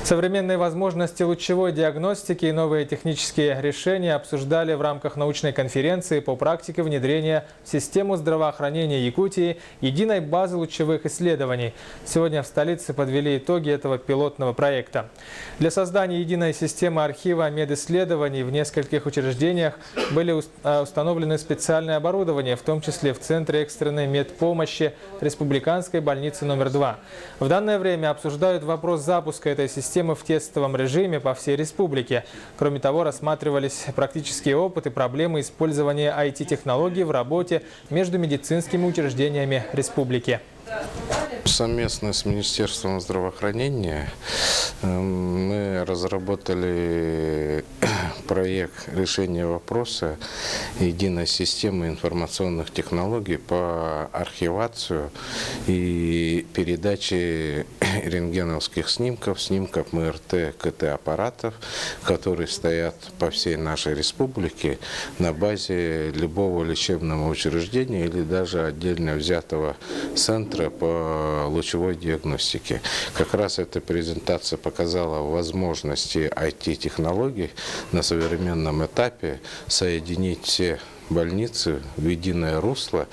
Современные возможности лучевой диагностики и новые технические решения обсуждали в рамках научной конференции по практике внедрения в систему здравоохранения Якутии единой базы лучевых исследований. Сегодня в столице подвели итоги этого пилотного проекта. Для создания единой системы архива медисследований в нескольких учреждениях были установлены специальное оборудование, в том числе в Центре экстренной медпомощи Республиканской больницы номер 2. В данное время обсуждают вопрос запуска этой системы в тестовом режиме по всей республике. Кроме того, рассматривались практические опыты, проблемы использования IT-технологий в работе между медицинскими учреждениями республики. Совместно с Министерством здравоохранения мы разработали проект решения вопроса единой системы информационных технологий по архивацию и передаче рентгеновских снимков МРТ, КТ аппаратов, которые стоят по всей нашей республике на базе любого лечебного учреждения или даже отдельно взятого центра по лучевой диагностике. Как раз эта презентация показала возможности IT-технологий на современном этапе соединить все больницы в единое русло.